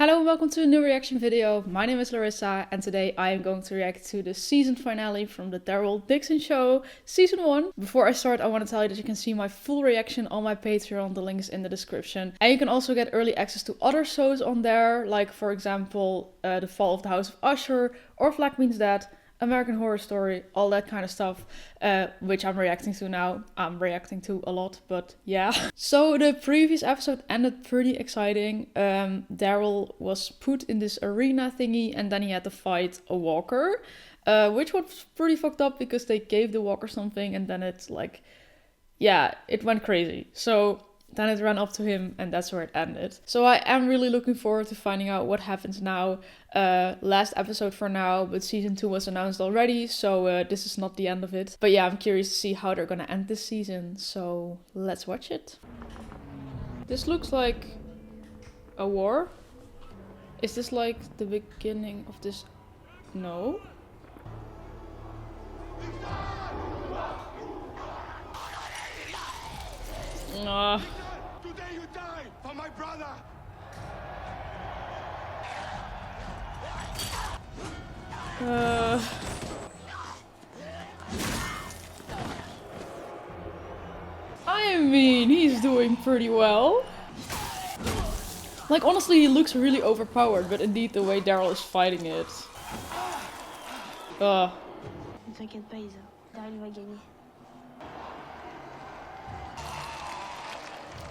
Hello and welcome to a new reaction video. My name is Larissa and today I am going to react to the season finale from the Daryl Dixon show, season 1. Before I start, I want to tell you that you can see my full reaction on my Patreon, the link is in the description. And you can also get early access to other shows on there, like for example, The Fall of the House of Usher, or Flag Means Dead, American Horror Story, all that kind of stuff, which I'm reacting to now. I'm reacting to a lot, but yeah. So the previous episode ended pretty exciting. Daryl was put in this arena thingy and then he had to fight a walker, which was pretty fucked up because they gave the walker something and then it's like, yeah, it went crazy. So then it ran up to him and that's where it ended. So I am really looking forward to finding out what happens now. Last episode for now, but season 2 was announced already, so this is not the end of it. But yeah, I'm curious to see how they're gonna end this season, so let's watch it. This looks like a war. Is this like the beginning of this? No. Today you die for my brother. I mean, he's doing pretty well. Like, honestly, he looks really overpowered, but indeed the way Daryl is fighting it. Ne t'inquiète pas, Isa. Daryl va gagner.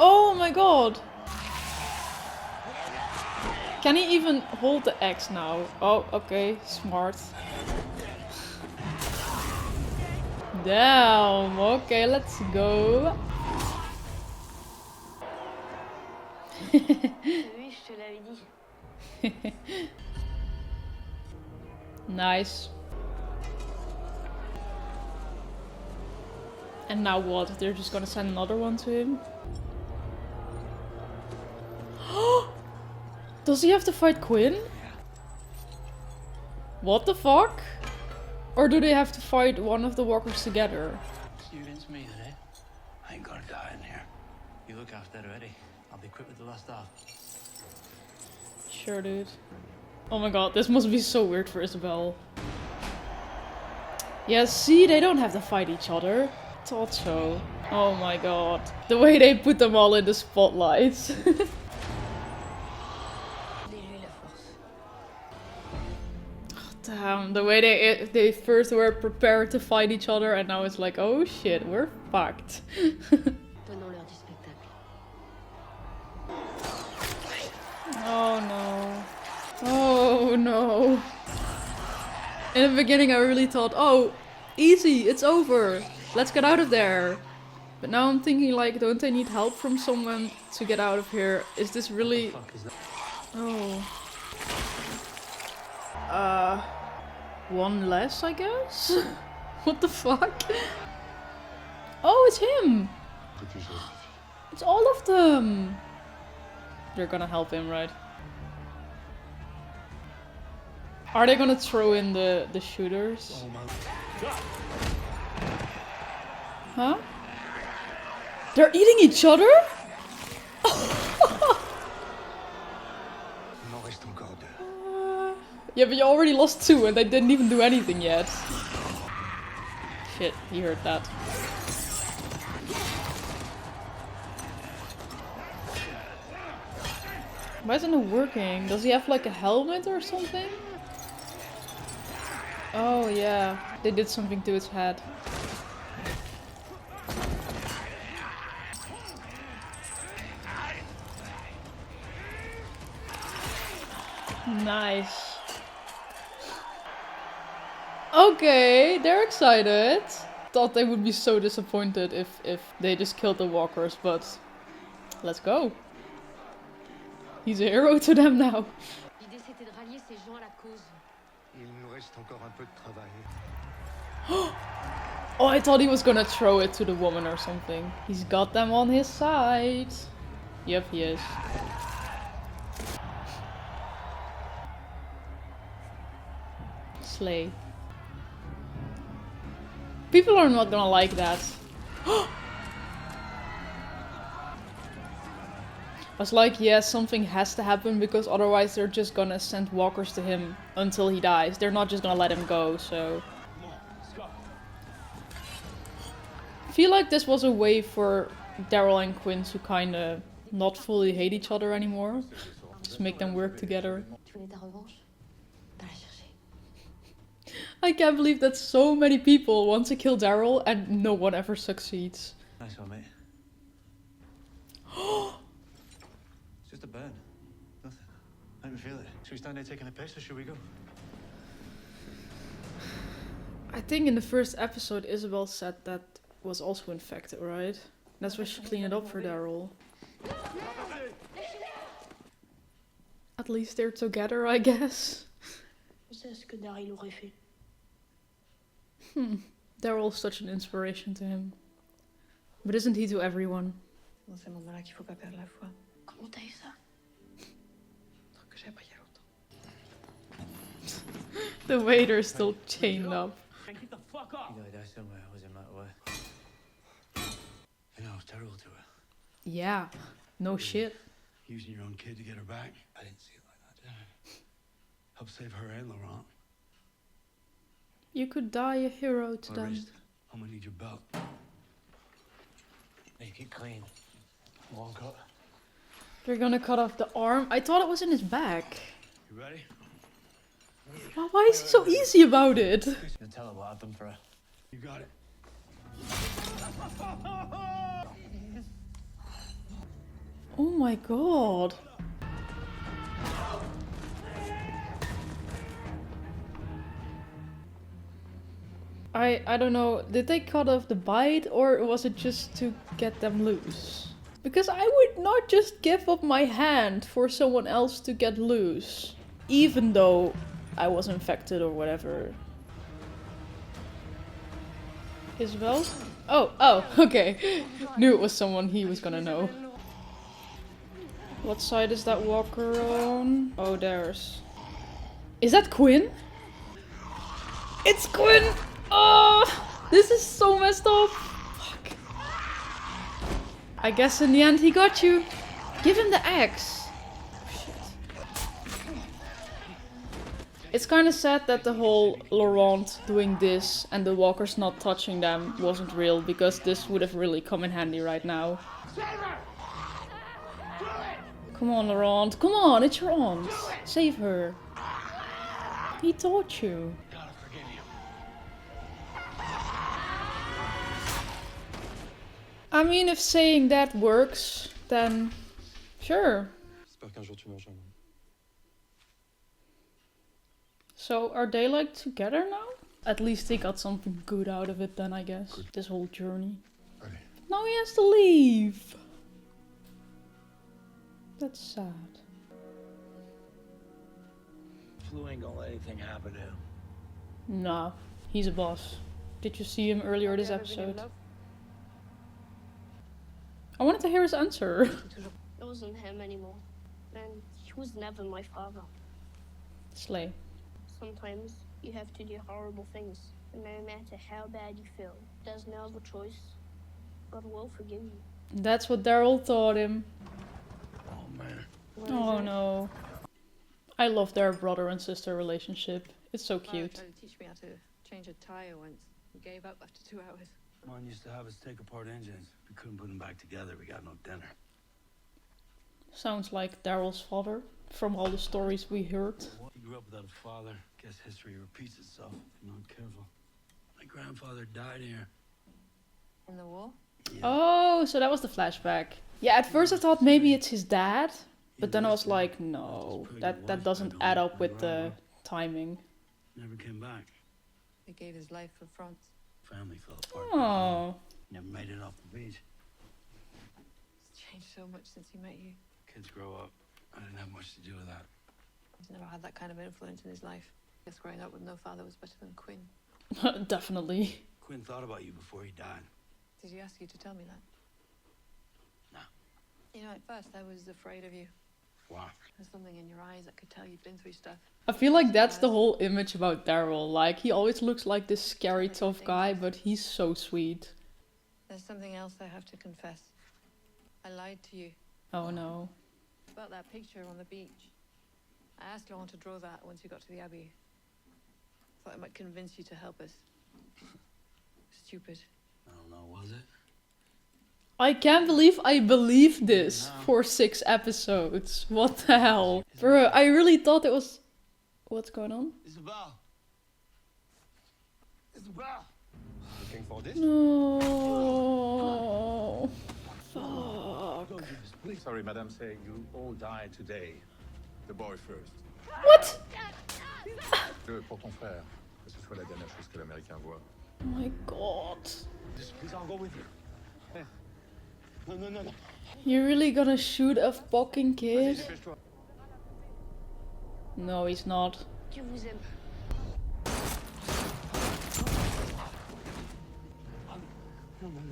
Oh my god! Can he even hold the axe now? Oh, okay, smart. Damn, okay, let's go. Oui, je te l'avais dit. Nice. And now what? They're just gonna send another one to him? Does he have to fight Quinn? What the fuck? Or do they have to fight one of the walkers together? You against me, eh? I ain't gonna die in here. You look after that already. I'll be quick with the last half. Sure, dude. Oh my god, this must be so weird for Isabel. Yeah, see, they don't have to fight each other. Thought so. Oh my god. The way they put them all in the spotlight. Damn, the way they first were prepared to fight each other and now it's like, oh shit, we're fucked. Donnons-leur du spectacle. Oh no. Oh no. In the beginning I really thought, oh, easy, it's over. Let's get out of there. But now I'm thinking like, don't they need help from someone to get out of here? Is this really... Oh. One less, I guess? What the fuck? Oh, it's him! It's all of them! They're gonna help him, right? Are they gonna throw in the shooters? Huh? They're eating each other? Yeah, but you already lost 2 and they didn't even do anything yet. Shit, he heard that. Why isn't it working? Does he have like a helmet or something? Oh yeah, they did something to his head. Nice. Okay, they're excited. Thought they would be so disappointed if they just killed the walkers, but let's go. He's a hero to them now. L'idée c'était de rallier ces gens à la cause. Il nous reste encore un peu de travail. Oh, I thought he was gonna throw it to the woman or something. He's got them on his side. Yep, he is. Slay. People are not gonna like that. I was like, yeah, something has to happen because otherwise they're just gonna send walkers to him until he dies. They're not just gonna let him go, so... I feel like this was a way for Daryl and Quinn to kinda not fully hate each other anymore. Just make them work together. Tu voulais ta revanche? Va la chercher. I can't believe that so many people want to kill Daryl and no one ever succeeds. Nice one, mate. It's just a burn. Nothing. I don't feel it. Should we stand there taking a piss or should we go? I think in the first episode Isabel said that was also infected, right? That's why she cleaned it up for Daryl. At least they're together, I guess. C'est ce que Daryl aurait fait. Daryl's such an inspiration to him. But isn't he to everyone? Dans ces moments-là qu'il faut pas perdre la foi. Comment t'as eu ça? Truc que j'avais pas il y a longtemps. The waiter's still chained up. Get the fuck up! You gotta die somewhere, it doesn't matter where. You know, it's terrible to her. Yeah, no shit. Using your own kid to get her back? I didn't see it like that, did I? Help save her and Laurent. You could die a hero to My them. wrist. I'm gonna need your belt. Make it clean. One cut. They're gonna cut off the arm. I thought it was in his back. You ready? Why is he so easy about it? You tell her what I've done for her. You got it. Oh my god. I don't know, did they cut off the bite or was it just to get them loose? Because I would not just give up my hand for someone else to get loose. Even though I was infected or whatever. Isabel? Oh, okay. Knew it was someone he was gonna know. What side is that walker on? Oh, there's... Is that Quinn? It's Quinn! Oh, this is so messed up. Fuck. I guess in the end he got you. Give him the axe. Shit. It's kind of sad that the whole Laurent doing this and the walkers not touching them wasn't real, because this would have really come in handy right now. Come on, Laurent. Come on, it's your aunt. Save her. He taught you. I mean, if saying that works, then sure. So, are they like together now? At least he got something good out of it then, I guess. This whole journey. Ready. Now he has to leave. That's sad. Flu ain't gonna let anything happen to him. Nah, he's a boss. Did you see him earlier this episode? I wanted to hear his answer. It wasn't him anymore. And he was never my father. Slay. Sometimes you have to do horrible things. And no matter how bad you feel, there's no other choice. God will forgive you. That's what Daryl taught him. Oh man. Oh no. I love their brother and sister relationship. It's so Father cute. tried to teach me how to change a tire once. He gave up after 2 hours. Mom used to have us take apart engines. We couldn't put them back together. We got no dinner. Sounds like Daryl's father, from all the stories we heard. He grew up without a father. Guess history repeats itself if you're not careful. My grandfather died here. In the war? Yeah. Oh, so that was the flashback. Yeah, at first I thought maybe it's his dad, but then I was like, no, that doesn't add up with the timing. Never came back. He gave his life for France. Family fell apart. Oh, Never made it off the beach. He's changed so much since he met you. Kids grow up. I didn't have much to do with that. He's never had that kind of influence in his life. I guess growing up with no father was better than Quinn. definitely. Quinn thought about you before he died. Did he ask you to tell me that? No. You know, at first I was afraid of you. Why? There's something in your eyes that could tell you've been through stuff. I feel like that's the whole image about Daryl. Like, he always looks like this scary, tough guy, but he's so sweet. There's something else I have to confess. I lied to you. Oh no. About that picture on the beach. I asked Laurent to draw that once we got to the Abbey. Thought it might convince you to help us. Stupid. I don't know, was it? I can't believe I believed this for 6 episodes. What the hell? Bro, I really thought it was... What's going on? Isabel! Isabel! Looking for this? No. Fuck. Don't do this, please. Sorry, madame, say you all die today. The boy first. What? Pour ton frère, que ce soit la dernière chose que l'Américain voit. Oh my god. Just please, I'll go with you. No, no, no, no. You're really gonna shoot a fucking kid? Vas-y, dépêche-toi. No, he's not. Dieu vous aime.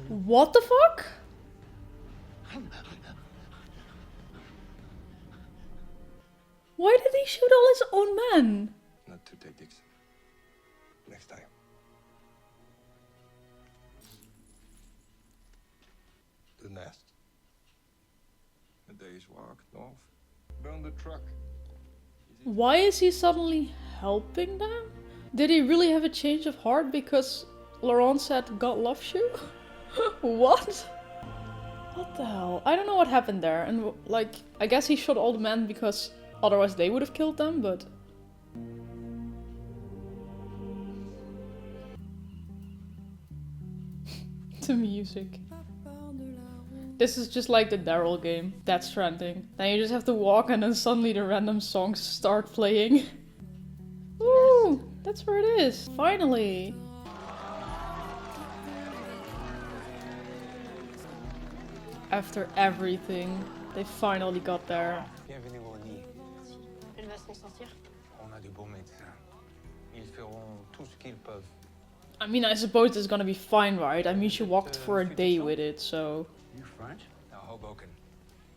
What the fuck? Why did he shoot all his own men? Not today, Dixon. Next time. The nest. A day's walk north. Burn the truck. Why is he suddenly helping them? Did he really have a change of heart because Laurent said God loves you? What? What the hell? I don't know what happened there. And like, I guess he shot all the men because otherwise they would have killed them, but... The music. This is just like the Daryl game. That's trending. Then you just have to walk and then suddenly the random songs start playing. Woo! That's where it is. Finally! After everything, they finally got there. Bienvenue au nid. Elle va s'en sortir. On a de beaux médecins. Ils feront tout ce qu'ils peuvent. I mean, I suppose it's gonna be fine, right? I mean, she walked for a day with it, so... You French? Now, Hoboken.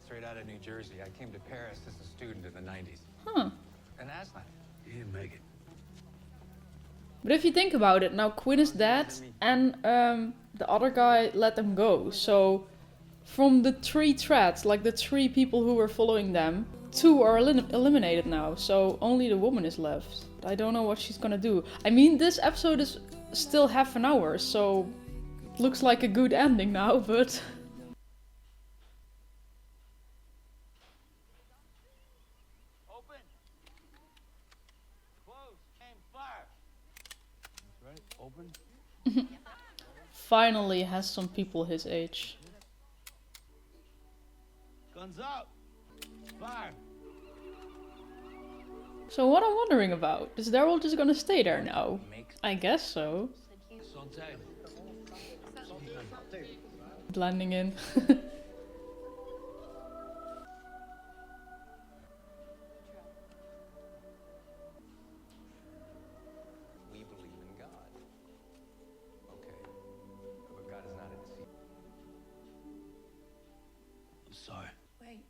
Straight out of New Jersey. I came to Paris as a student in the 90s. Huh. And Aslan. You didn't make it. But if you think about it, now Quinn is dead and the other guy let them go. So from the 3 threats, like the 3 people who were following them, 2 are eliminated now. So only the woman is left. I don't know what she's gonna do. I mean, this episode is still half an hour, so looks like a good ending now, but... Open! Close! Aim! Fire! That's right. Open. Finally has some people his age. Guns up! Fire! So what I'm wondering about, is Daryl just gonna stay there now? I guess so. Santé. Blending in. We believe in God. Okay. But God is not a deceiver. I'm sorry. Wait.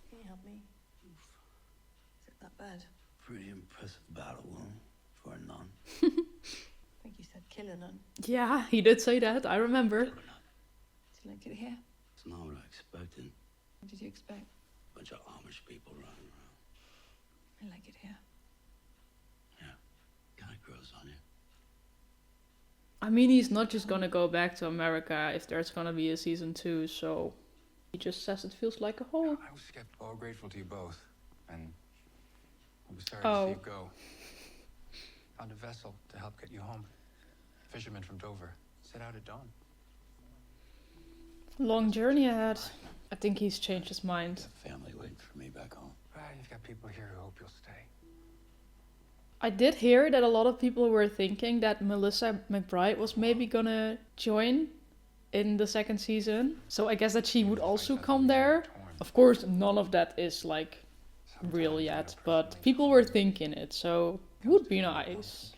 Can you help me? Is it that bad? Pretty impressive battle wound for a nun. I think you said kill a nun. Yeah, he did say that, I remember. Did you like it here? It's not what I expected. What did you expect? Bunch of Amish people running around. I like it here. Yeah. Kind of grows on you. I mean, he's not just gonna go back to America if there's gonna be a season 2, so... He just says it feels like a home. I was skeptical, grateful to you both. And I was sorry Oh. to see you go. Found a vessel to help get you home. Fisherman from Dover. Set out at dawn. Long journey ahead. I think he's changed his mind. Family waiting for me back home. Well, you've got people here who hope you'll stay. I did hear that a lot of people were thinking that Melissa McBride was maybe gonna join in the 2nd season. So I guess that she would also come there. Of course, none of that is like real yet, but people were thinking it, so it would be nice.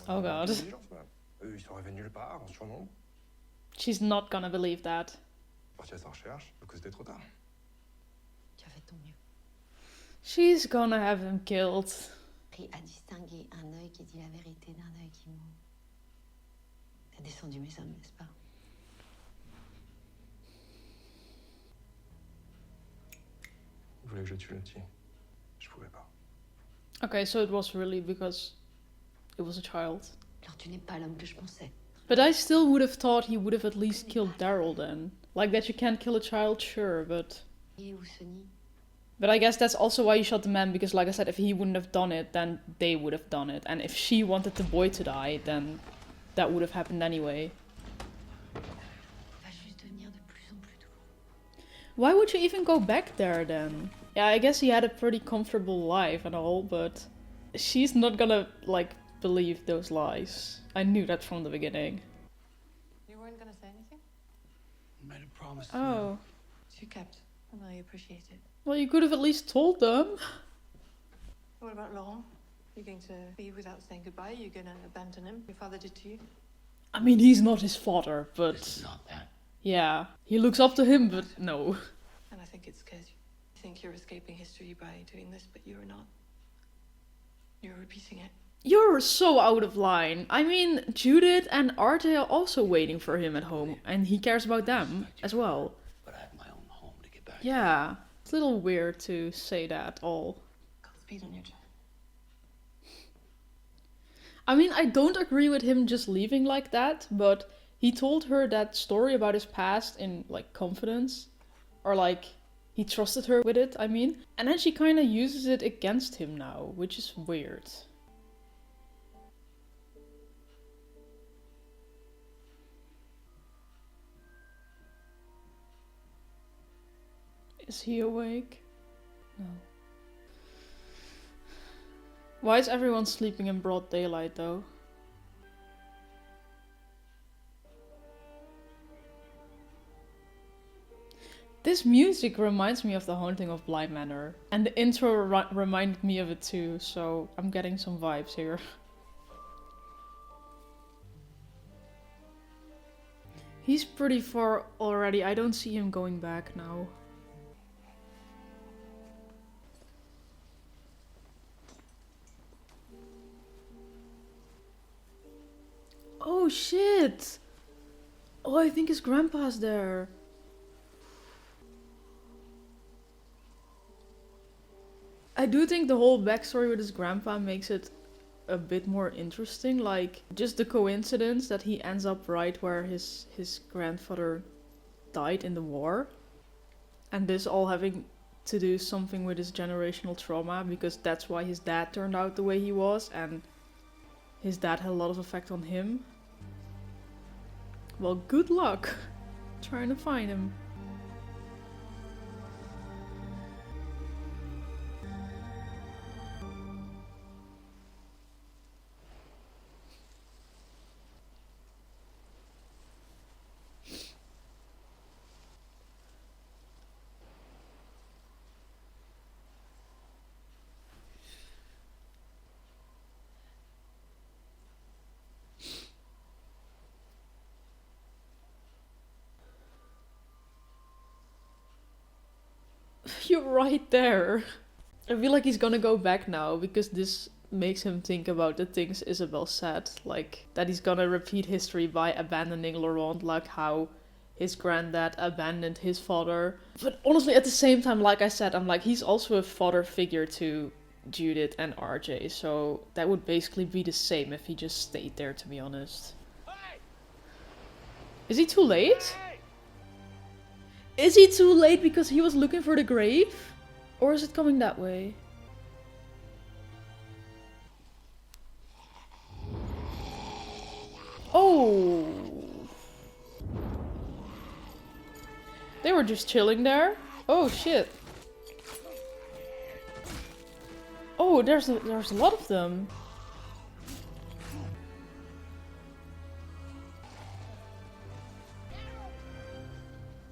Oh god. Eux, ils sont revenus nulle part, en surnom. She's not gonna believe that. Parti à sa recherche, parce que c'était trop tard. Tu as fait ton mieux. She's gonna have him killed. Appris à distinguer un œil qui dit la vérité d'un œil qui ment. T'as descendu mes hommes, n'est-ce pas? voulais que je tue le petit. Je pouvais pas. Okay, so it was really because it was a child. Alors tu n'es pas l'homme que je pensais. But I still would have thought he would have at least killed Daryl then. Like that you can't kill a child, sure, but... Et où Sonny? But I guess that's also why you shot the man, because like I said, if he wouldn't have done it, then they would have done it. And if she wanted the boy to die, then that would have happened anyway. Va juste devenir de plus en plus douloureux. Why would you even go back there then? Yeah, I guess he had a pretty comfortable life and all, but she's not gonna, like, believe those lies. I knew that from the beginning. You weren't gonna say anything? I made a promise to you. Oh. You kept, and I appreciate it. Well, you could have at least told them. What about Laurent? You're going to leave without saying goodbye? You're gonna abandon him? Your father did to you? I mean, he's not his father, but... It's not that. Yeah, he looks up to him, but no. And I think it's because you think you're escaping history by doing this, but you're not. You're repeating it. You're so out of line. I mean, Judith and RJ are also waiting for him at home, and he cares about them as well. But I have my own home to get back. Yeah, it's a little weird to say that all. Godspeed on your job. I mean, I don't agree with him just leaving like that, but he told her that story about his past in, like, confidence. Or, like, he trusted her with it, I mean. And then she kind of uses it against him now, which is weird. Is he awake? No. Why is everyone sleeping in broad daylight though? This music reminds me of The Haunting of Bly Manor. And the intro reminded me of it too, so I'm getting some vibes here. He's pretty far already, I don't see him going back now. Oh shit! Oh, I think his grandpa's there. I do think the whole backstory with his grandpa makes it a bit more interesting. Like, just the coincidence that he ends up right where his grandfather died in the war. And this all having to do something with his generational trauma, because that's why his dad turned out the way he was, and his dad had a lot of effect on him. Well, good luck trying to find him. You're right there. I feel like he's gonna go back now, because this makes him think about the things Isabel said. Like, that he's gonna repeat history by abandoning Laurent, like how his granddad abandoned his father. But honestly, at the same time, like I said, I'm like, he's also a father figure to Judith and RJ. So that would basically be the same if he just stayed there, to be honest. Is he too late? Is he too late because he was looking for the grave? Or is it coming that way? Oh! They were just chilling there? Oh shit. Oh, there's a lot of them.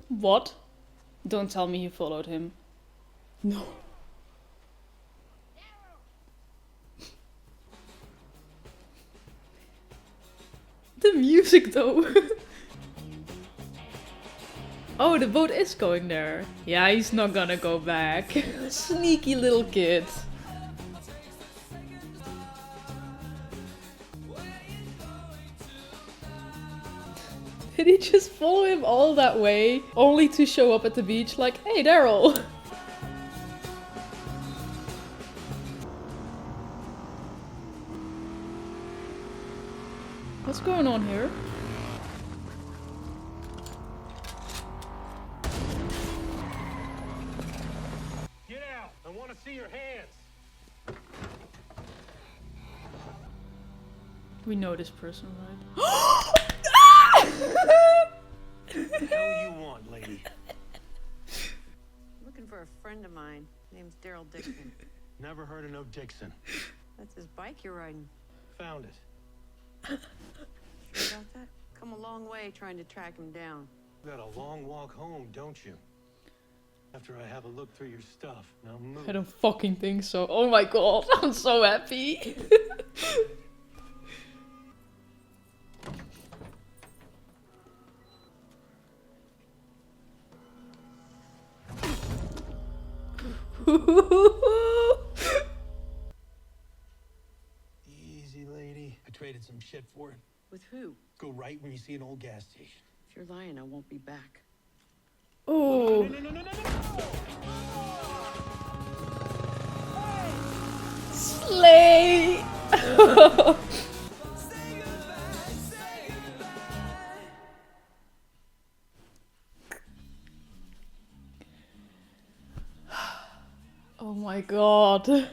What? Don't tell me you followed him. No. The music though. Oh, the boat is going there. Yeah, he's not gonna go back. Sneaky little kid. Did he just follow him all that way, only to show up at the beach like, hey, Daryl? What's going on here? Get out! I want to see your hands! We know this person, right? What the hell you want, lady? Looking for a friend of mine. Name's Daryl Dixon. Never heard of no Dixon. That's his bike you're riding. Found it. Sure about that? Come a long way trying to track him down. You got a long walk home, don't you? After I have a look through your stuff. Now move. I don't fucking think so. Oh my god, I'm so happy. Easy, lady. I traded some shit for it. With who? Go right when you see an old gas station. If you're lying, I won't be back. Oh. No. Slay! Oh my god.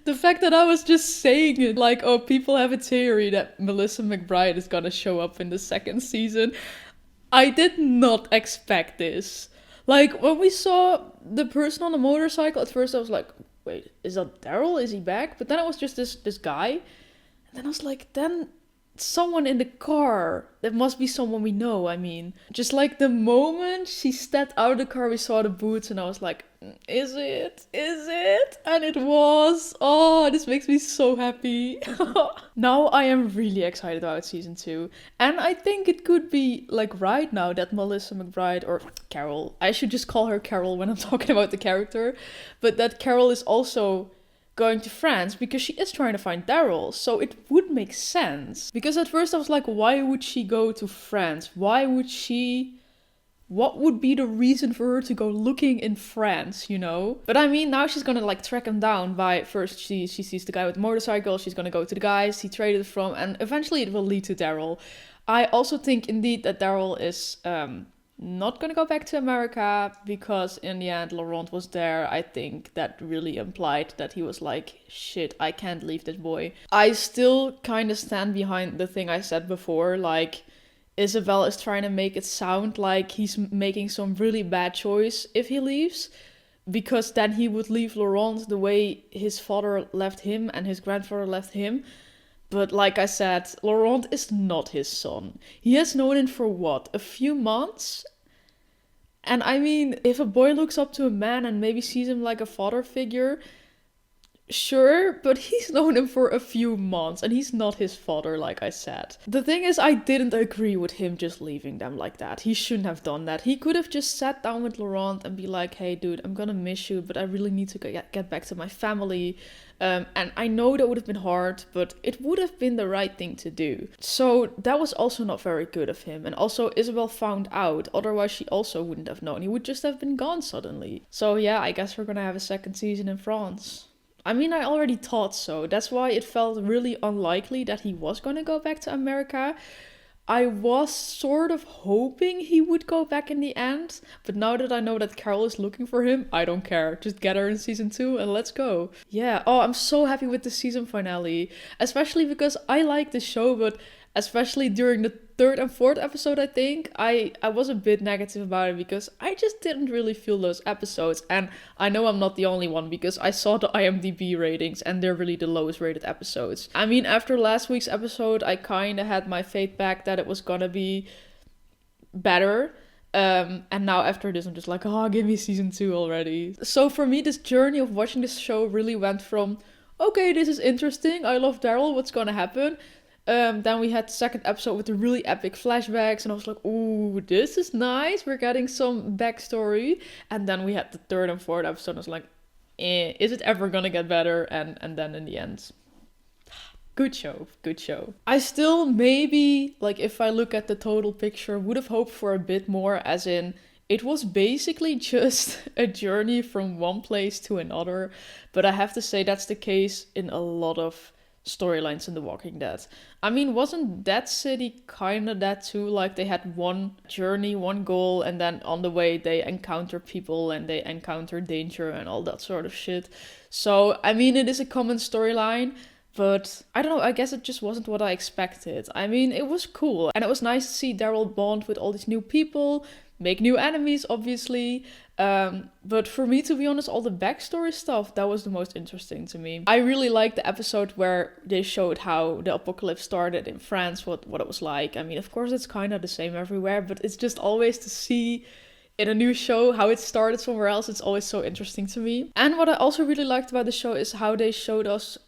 The fact that I was just saying it, like, oh, people have a theory that Melissa McBride is gonna show up in the second season. I did not expect this. Like, when we saw the person on the motorcycle, at first I was like, wait, is that Daryl? Is he back? But then it was just this guy. And then I was like, then someone in the car. That must be someone we know, I mean. Just like the moment she stepped out of the car, we saw the boots and I was like, is it? Is it? And it was. Oh, this makes me so happy. Now I am really excited about season 2. And I think it could be like right now that Melissa McBride, or Carol, I should just call her Carol when I'm talking about the character, but that Carol is also going to France because she is trying to find Daryl. So it would make sense. Because at first I was like, why would she go to France? Why would she... What would be the reason for her to go looking in France, you know? But I mean, now she's gonna like track him down by... First she sees the guy with the motorcycle, she's gonna go to the guys he traded from, and eventually it will lead to Daryl. I also think indeed that Daryl is not gonna go back to America because in the end Laurent was there. I think that really implied that he was like, shit, I can't leave this boy. I still kind of stand behind the thing I said before, like... Isabel is trying to make it sound like he's making some really bad choice if he leaves, because then he would leave Laurent the way his father left him and his grandfather left him. But like I said, Laurent is not his son. He has known him for what, a few months? And I mean, if a boy looks up to a man and maybe sees him like a father figure... Sure, but he's known him for a few months and he's not his father, like I said. The thing is, I didn't agree with him just leaving them like that. He shouldn't have done that. He could have just sat down with Laurent and be like, hey dude, I'm gonna miss you, but I really need to get back to my family. And I know that would have been hard, but it would have been the right thing to do. So that was also not very good of him. And also Isabel found out, otherwise she also wouldn't have known. He would just have been gone suddenly. So yeah, I guess we're gonna have a second season in France. I mean, I already thought so. That's why it felt really unlikely that he was going to go back to America. I was sort of hoping he would go back in the end. But now that I know that Carol is looking for him, I don't care. Just get her in season 2 and let's go. Yeah, oh, I'm so happy with the season finale. Especially because I like the show, but especially during the 3rd and 4th episode, I think, I was a bit negative about it because I just didn't really feel those episodes. And I know I'm not the only one because I saw the IMDb ratings and they're really the lowest rated episodes. I mean, after last week's episode, I kind of had my faith back that it was gonna be better. And now after this, I'm just like, oh, give me season 2 already. So for me, this journey of watching this show really went from, okay, this is interesting, I love Daryl, what's gonna happen? Then we had the second episode with the really epic flashbacks and I was like, ooh, this is nice. We're getting some backstory. And then we had the 3rd and 4th episode and I was like, is it ever gonna get better? And then in the end, good show. I still maybe, like if I look at the total picture, would have hoped for a bit more, as in it was basically just a journey from one place to another. But I have to say that's the case in a lot of storylines in The Walking Dead. I mean, wasn't that city kind of that too? Like they had one journey, one goal, and then on the way they encounter people and they encounter danger and all that sort of shit. So, I mean, it is a common storyline, but I don't know, I guess it just wasn't what I expected. I mean, it was cool, and it was nice to see Daryl bond with all these new people, make new enemies, obviously. But for me, to be honest, all the backstory stuff, that was the most interesting to me. I really liked the episode where they showed how the apocalypse started in France, what it was like. I mean, of course, it's kind of the same everywhere, but it's just always to see in a new show how it started somewhere else. It's always so interesting to me. And what I also really liked about the show is how they showed us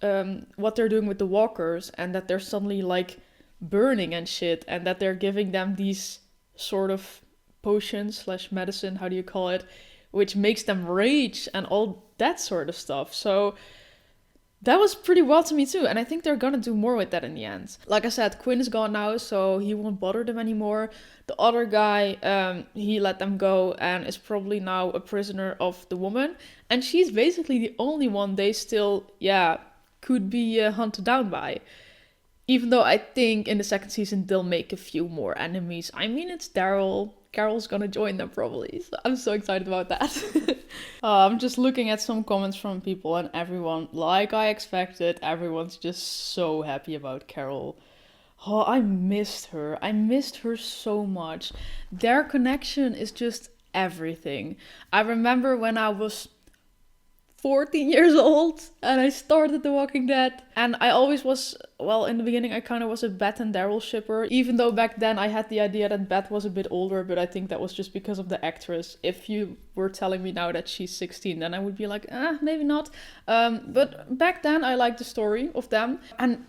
what they're doing with the walkers, and that they're suddenly like burning and shit, and that they're giving them these sort of potions / medicine, how do you call it, which makes them rage and all that sort of stuff. So that was pretty wild to me too, and I think they're gonna do more with that in the end. Like I said, Quinn is gone now, so he won't bother them anymore. The other guy, he let them go and is probably now a prisoner of the woman, and she's basically the only one they still, could be hunted down by. Even though I think in the second season they'll make a few more enemies. I mean, it's Daryl. Carol's gonna join them probably. So I'm so excited about that. I'm just looking at some comments from people, and everyone, like I expected, everyone's just so happy about Carol. Oh, I missed her. I missed her so much. Their connection is just everything. I remember when I was 14 years old and I started The Walking Dead, and I always was, well, in the beginning I kind of was a Beth and Daryl shipper, even though back then I had the idea that Beth was a bit older, but I think that was just because of the actress. If you were telling me now that she's 16, then I would be like, maybe not. But back then I liked the story of them, and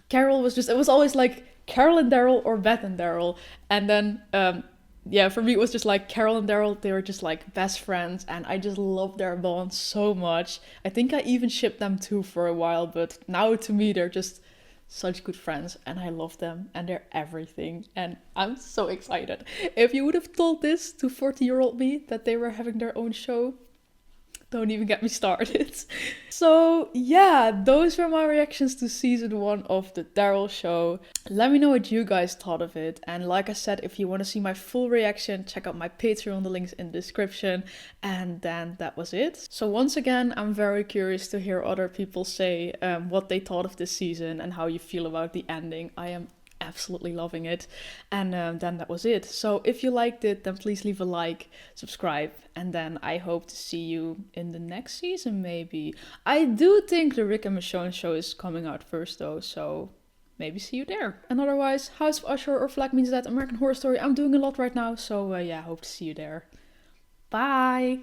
Carol was just, it was always like Carol and Daryl or Beth and Daryl. And then for me, it was just like Carol and Daryl, they were just like best friends, and I just loved their bond so much. I think I even shipped them too for a while, but now to me, they're just such good friends, and I love them, and they're everything, and I'm so excited. If you would have told this to 40-year-old me, that they were having their own show, don't even get me started. So yeah, those were my reactions to season 1 of the Daryl show. Let me know what you guys thought of it. And like I said, if you want to see my full reaction, check out my Patreon, the link's in the description. And then that was it. So once again, I'm very curious to hear other people say what they thought of this season and how you feel about the ending. I am absolutely loving it. And then that was it. So if you liked it, then please leave a like, subscribe, and then I hope to see you in the next season maybe. I do think the Rick and Michonne show is coming out first though, so maybe see you there. And otherwise, House of Usher or Flag Means That, American Horror Story, I'm doing a lot right now, so hope to see you there. Bye!